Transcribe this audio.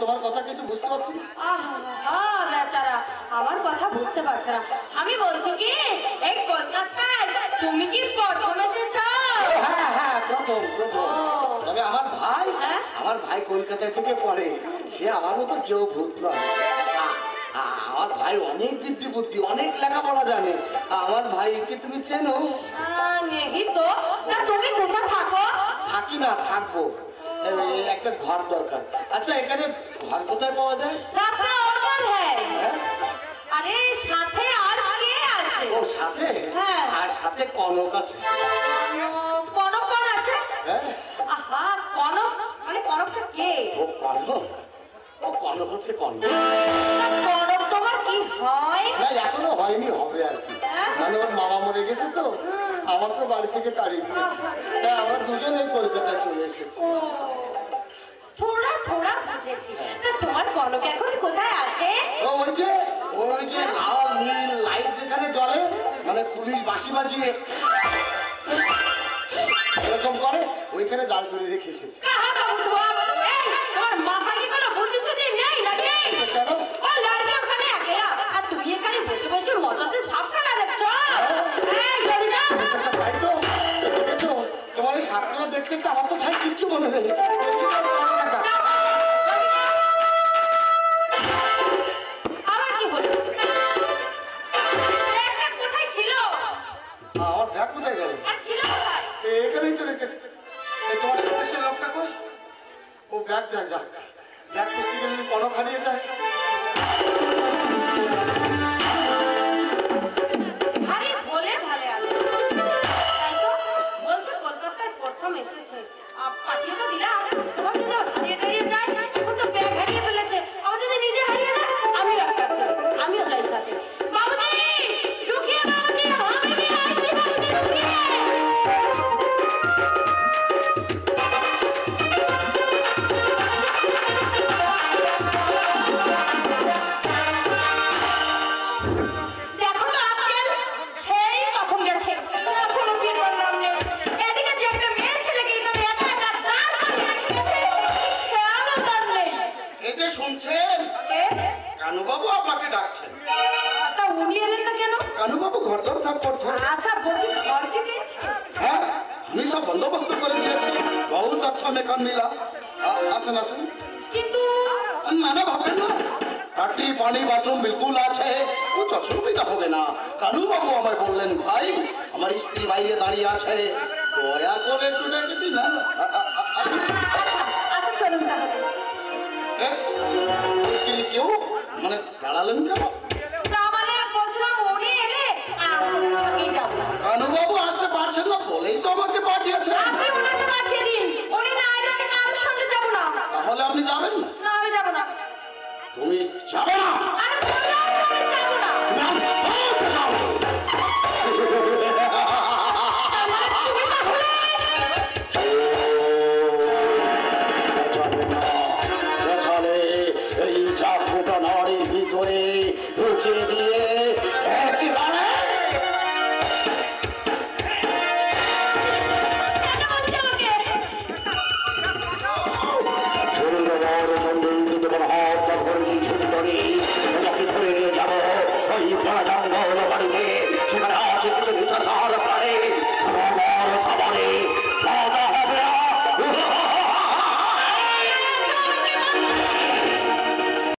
তোমার কথা কিছু বুঝতে পারছি না। বেচারা আমার কথা বুঝতে পারছে না। আমি বলছি কি এই কলকাতায় তুমি কি প্রথম এসেছো? হ্যাঁ হ্যাঁ প্রথম। তবে আমার ভাই কলকাতা থেকে পড়ে, সে আমার মতো কেউ ভূত নয়। আমার ভাই অনেক বুদ্ধি, অনেক লেখাপড়া জানে। আমার ভাইকে তুমি চেনো? নেই তো। না তুমি কোথায় থাকো? থাকি না, থাকবো। একটা ঘর দরকার। আচ্ছা এখানে ঘর কোথায় পাওয়া যায়? সাথে আর কোন হ্যায়? আরে সাথে আর কে আছে? ও সাথে? হ্যাঁ। আর সাথে কনক আছে। কনক কোন আছে? হ্যাঁ। আহা কনক মানে কনকটা কে? ও কনক হচ্ছে কনক। কনক তোমার কি হয়? না এখনো হয়নি, হবে আর কি। মানে ওর মামা মরে গেছে তো আমাকে বাড়ি থেকে তাড়িয়ে দিয়েছে। তাই আমরা দুজন এই কলকাতায় চলে এসেছি। থোড়া বুঝেছি। তা তোমার কনক এখন কোথায় আছে? ওই যে লাল নীল লাইট যেখানে জ্বলে, মানে পুলিশ বাঁশি বাজিয়ে এরকম করে, ওইখানে দাঁড় করে রেখে এসেছি। তোমার মাথা কি কোনো বুদ্ধি শুদ্ধি নেই নাকি? কেন? ও লড়কি ওখানে একেরা, আর তুমি এখানে বসে বসে মজাসে সাপ খেলা দেখছো? জলদি যাও। তাই তো দেখেছো, তোমার এই সাপটা দেখতে তো আমার তো ছাই কিচ্ছু মনে নেই। আবার কি হলো? ব্যাগটা কোথায় ছিল? আমার ব্যাগ কোথায় গেল? আর ছিল কোথায়? এখানেই তো রেখেছি। তোমার সাথে সে লোকটা কই? ও ব্যাগ যাক ব্যাগ করতে গেলে যদি কনক হারিয়ে যায়। আরে বলে ভালে আছে, তাই তো বলছে কলকাতায় প্রথম এসেছে। পাঠিয়ে তো দিলাম, কোথাও যদি হারিয়ে যায়, এখন তো ব্যাগ হারিয়ে ফেলেছে, আবার যদি নিজে হারিয়ে যায়, আমিও এক কাজ করি, আমিও যাই সাথে। বাবুজি রুকিয়ে, বাবুজি আমি নিয়ে আসছি, বাবুজি রুকিয়ে। কানুবাবু আপনাকে ডাকছেন। তা উনি এলেন না কেন? কানুবাবু ঘরদর সাফ করছেন। আচ্ছা বলছি ঘর কি পেয়েছেন? হ্যাঁ আমি সব বন্দোবস্ত করে দিয়েছি। বহুত আচ্ছা মেকান মিলা। আসেন কিন্তু না ভাবেন না, টাটি পানি বাথরুম বিলকুল আছে, কোনো অসুবিধা হবে না। কানুবাবু আমায় বললেন ভাই আমার স্ত্রী বাইরে দাঁড়িয়ে আছে, দয়া করে একটু ডেকে দিন না। আচ্ছা চলুন তাহলে। কেউ মানে দাঁড়ালেন কেন? না মানে বলছিলাম উনি এলে আপনার সঙ্গেই যাবো। কানুবাবু আসতে পারছেন না বলেই তো আমাকে পাঠিয়েছেন। আপনি ওনাকে পাঠিয়ে দিন, উনি না এলে আমি কারোর সঙ্গে যাবো না। তাহলে আপনি যাবেন না? না আমি যাবো না। তুমি যাবে না? আরে বললাম আমি যাবো না। এই চা ফুটানোর ভিতরে ঢুকিয়ে দিয়ে একেবারে ধরে নিয়ে যাবো ওই জঙ্গল বাড়িতে।